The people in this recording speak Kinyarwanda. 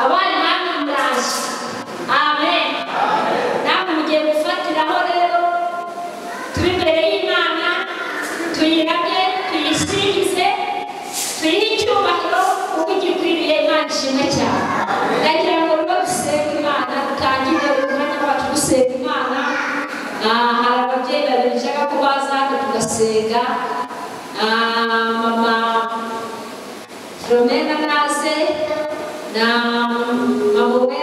abana namwe muraje. Amen. Namwe mugiye gufatiraho rero turi imbere y'Imana, tuyiramye, tuyisingize, tuyihe icyubahiro kuko igikwiriye Imana ishimwe cyane. Ndagira ngo rero dusenga Imana, dutangire umwanya wacu dusenga Imana. Hari ababyeyi babiri nshaka ko baza hano tugasenga. Mama Filomena naze na mama we